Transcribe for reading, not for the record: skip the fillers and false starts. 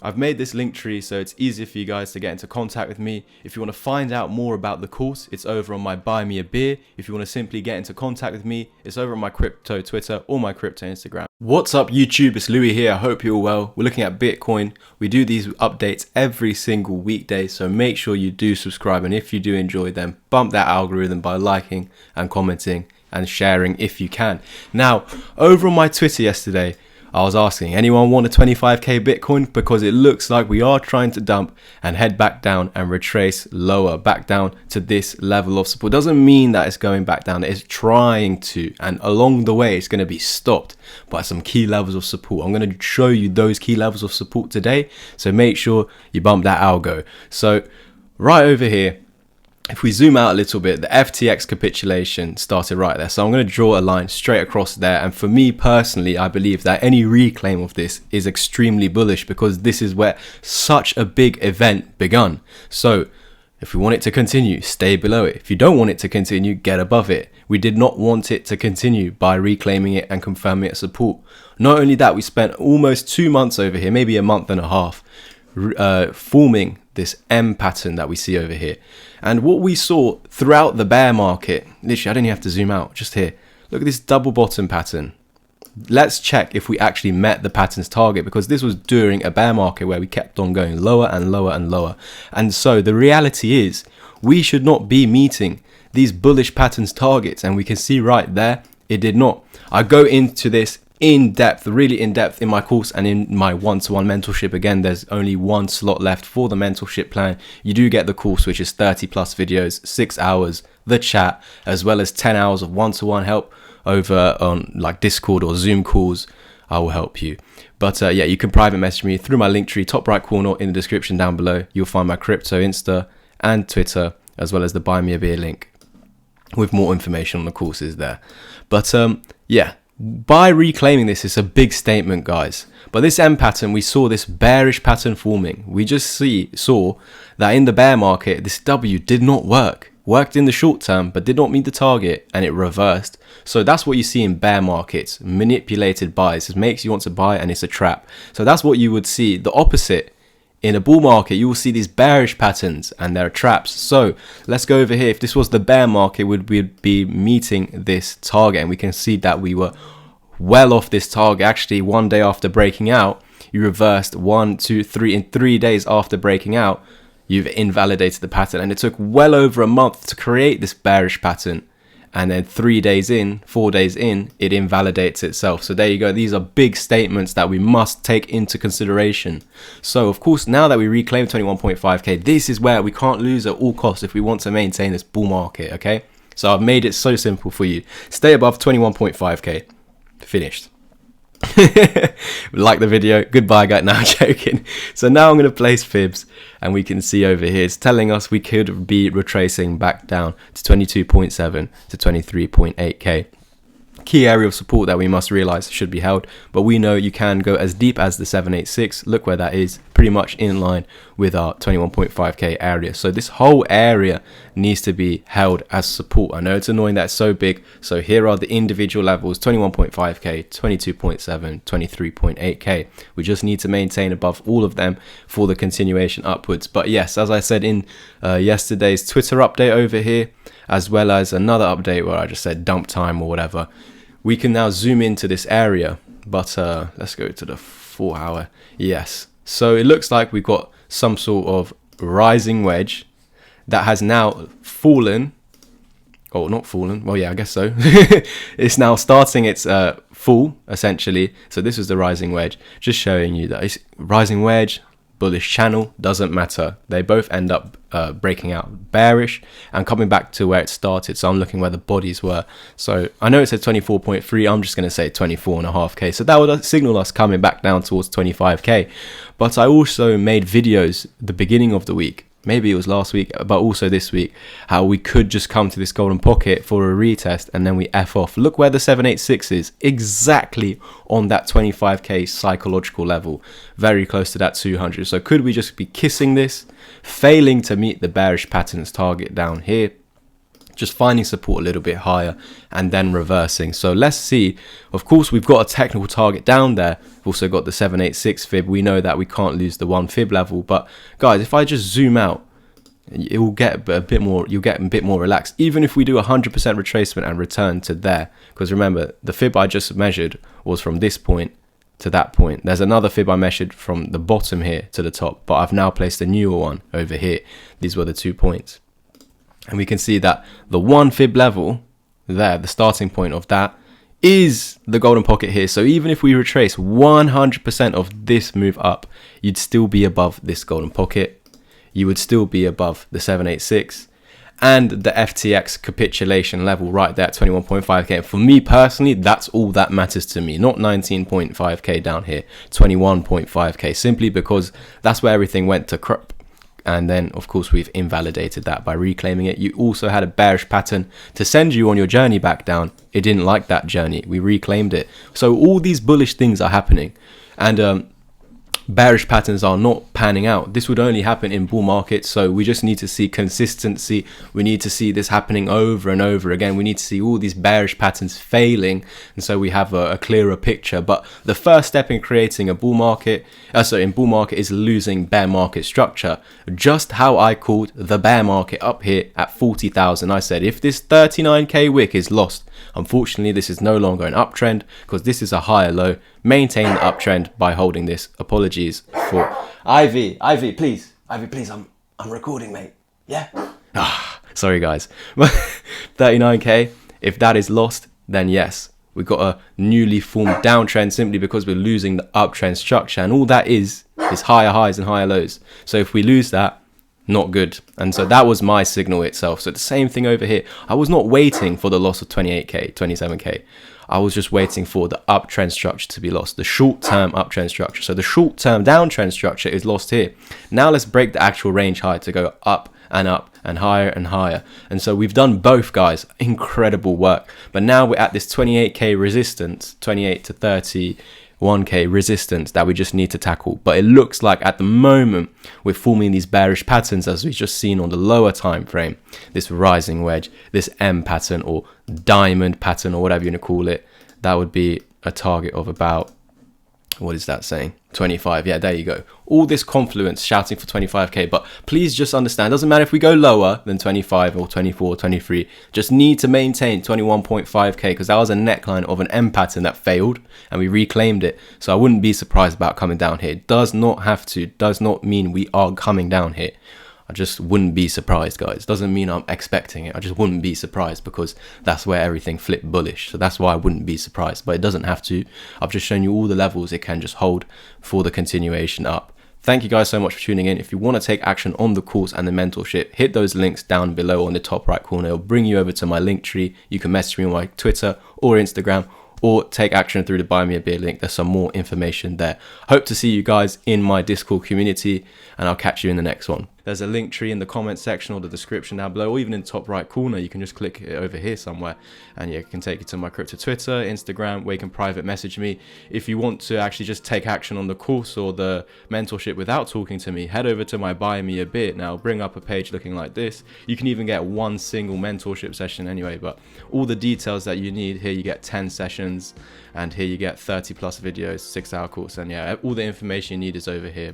I've made this link tree so it's easier for you guys to get into contact with me. If you want to find out more about the course, it's over on my Buy Me a Beer. If you want to simply get into contact with me, it's over on my crypto Twitter or my crypto Instagram. What's up YouTube, it's Louis here, I hope you're well. We're looking at Bitcoin. We do these updates every single weekday, so make sure you do subscribe, and if you do enjoy them, bump that algorithm by liking and commenting and sharing if you can. Now, over on my Twitter yesterday, I was asking, anyone want a 25k Bitcoin? Because it looks like we are trying to dump and head back down and retrace lower, back down to this level of support. Doesn't mean that it's going back down, it's trying to, and along the way it's going to be stopped by some key levels of support. I'm going to show you those key levels of support today, so make sure you bump that algo. So right over here, if we zoom out a little bit, the FTX capitulation started right there. So I'm going to draw a line straight across there. And for me personally, I believe that any reclaim of this is extremely bullish because this is where such a big event begun. So if we want it to continue, stay below it. If you don't want it to continue, get above it. We did not want it to continue by reclaiming it and confirming it as support. Not only that, we spent almost 2 months over here, maybe a month and a half, forming this M pattern that we see over here. And what we saw throughout the bear market, literally I don't even have to zoom out, just here, look at this double bottom pattern. Let's check if we actually met the pattern's target, because this was during a bear market where we kept on going lower and lower and lower. And so the reality is we should not be meeting these bullish patterns targets, and we can see right there it did not. I go into this in depth, really in depth in my course and in my one-to-one mentorship. Again, there's only one slot left for the mentorship plan. You do get the course, which is 30 plus videos, 6 hours, the chat, as well as 10 hours of one-to-one help over on like Discord or Zoom calls. I will help you. But yeah, you can private message me through my link tree, top right corner in the description down below. You'll find my crypto Insta and Twitter, as well as the Buy Me a Beer link with more information on the courses there. But yeah, by reclaiming this, it's a big statement, guys. But this M pattern, we saw this bearish pattern forming. We just saw that in the bear market, this W did not work. Worked in the short term, but did not meet the target, and it reversed. So that's what you see in bear markets, manipulated buys. It makes you want to buy, and it's a trap. So that's what you would see. The opposite, in a bull market, you will see these bearish patterns and they're traps. So let's go over here. If this was the bear market, we'd be meeting this target, and we can see that we were well off this target. Actually, one day after breaking out, you reversed 1, 2, 3. In 3 days after breaking out, you've invalidated the pattern, and it took well over a month to create this bearish pattern. And then 3 days in, 4 days in, it invalidates itself. So there you go. These are big statements that we must take into consideration. So of course, now that we reclaim 21.5k, this is where we can't lose at all costs if we want to maintain this bull market, okay? So I've made it so simple for you. Stay above 21.5k. Finished. Like the video. Goodbye, guys. Now I'm joking. So now I'm going to place fibs, and we can see over here it's telling us we could be retracing back down to 22.7 to 23.8k. Key area of support that we must realize should be held, but we know you can go as deep as the 786. Look where that is, pretty much in line with our 21.5k area. So this whole area needs to be held as support. I know it's annoying that it's so big. So here are the individual levels: 21.5k, 22.7, 23.8k. We just need to maintain above all of them for the continuation upwards. But yes, as I said in yesterday's Twitter update over here, as well as another update where I just said dump time or whatever, we can now zoom into this area. But let's go to the 4 hour. Yes, so it looks like we've got some sort of rising wedge that has now fallen. Oh, not fallen. Well, yeah, I guess so. It's now starting its fall, essentially. So this is the rising wedge, just showing you that it's rising wedge, bullish channel, doesn't matter. They both end up breaking out bearish and coming back to where it started. So I'm looking where the bodies were. So I know it said 24.3. I'm just going to say 24.5k. So that would signal us coming back down towards 25k. But I also made videos the beginning of the week, maybe it was last week, but also this week, how we could just come to this golden pocket for a retest and then we F off. Look where the 786 is, exactly on that 25k psychological level, very close to that 200. So could we just be kissing this, failing to meet the bearish patterns target down here, just finding support a little bit higher and then reversing. So let's see. Of course, we've got a technical target down there. We've also got the 786 fib. We know that we can't lose the 1 fib level. But guys, if I just zoom out, it will get a bit more, you'll get a bit more relaxed. Even if we do 100% retracement and return to there, because remember, the fib I just measured was from this point to that point. There's another fib I measured from the bottom here to the top, but I've now placed a newer one over here. These were the 2 points. And we can see that the 1 fib level there, the starting point of that, is the golden pocket here. So even if we retrace 100% of this move up, you'd still be above this golden pocket. You would still be above the 786 and the FTX capitulation level right there at 21.5k. And for me personally, that's all that matters to me. Not 19.5k down here, 21.5k, simply because that's where everything went to crap. And then, of course, we've invalidated that by reclaiming it. You also had a bearish pattern to send you on your journey back down. It didn't like that journey. We reclaimed it. So all these bullish things are happening. And bearish patterns are not panning out. This would only happen in bull markets. So we just need to see consistency. We need to see this happening over and over again. We need to see all these bearish patterns failing. And so we have a clearer picture. But the first step in creating a bull market, in bull market, is losing bear market structure. Just how I called the bear market up here at 40,000. I said, if this 39k wick is lost, unfortunately, this is no longer an uptrend because this is a higher low. Maintain the uptrend by holding this. Apologies for Ivy, please, I'm recording, mate. Yeah. Sorry guys. 39k. If that is lost, then yes, we've got a newly formed downtrend simply because we're losing the uptrend structure, and all that is higher highs and higher lows. So if we lose that, not good. And so that was my signal itself. So the same thing over here. I was not waiting for the loss of 28k, 27k. I was just waiting for the uptrend structure to be lost, the short-term uptrend structure. So the short-term downtrend structure is lost here. Now let's break the actual range high to go up and higher and higher. And so we've done both, guys. Incredible work. But now we're at this 28k resistance, 28 to 31k resistance that we just need to tackle. But it looks like at the moment we're forming these bearish patterns, as we've just seen on the lower time frame. This rising wedge, this M pattern or diamond pattern or whatever you want to call it, that would be a target of about, what is that saying? 25. Yeah, there you go. All this confluence shouting for 25k. But please just understand, it doesn't matter if we go lower than 25 or 24 or 23. Just need to maintain 21.5k because that was a neckline of an M pattern that failed and we reclaimed it. So I wouldn't be surprised about coming down here. Does not mean we are coming down here. I just wouldn't be surprised, guys. Doesn't mean I'm expecting it. I just wouldn't be surprised because that's where everything flipped bullish. So that's why I wouldn't be surprised. But it doesn't have to. I've just shown you all the levels it can just hold for the continuation up. Thank you guys so much for tuning in. If you want to take action on the course and the mentorship, hit those links down below on the top right corner. It'll bring you over to my link tree. You can message me on my Twitter or Instagram, or take action through the Buy Me a Beer link. There's some more information there. Hope to see you guys in my Discord community, and I'll catch you in the next one. There's a link tree in the comment section or the description down below, or even in the top right corner. You can just click it over here somewhere, and yeah, it can take you to my crypto Twitter, Instagram, where you can private message me. If you want to actually just take action on the course or the mentorship without talking to me, head over to my Buy Me a Beer. Now, bring up a page looking like this. You can even get one single mentorship session anyway, but all the details that you need here, you get 10 sessions, and here you get 30 plus videos, 6-hour course, and yeah, all the information you need is over here.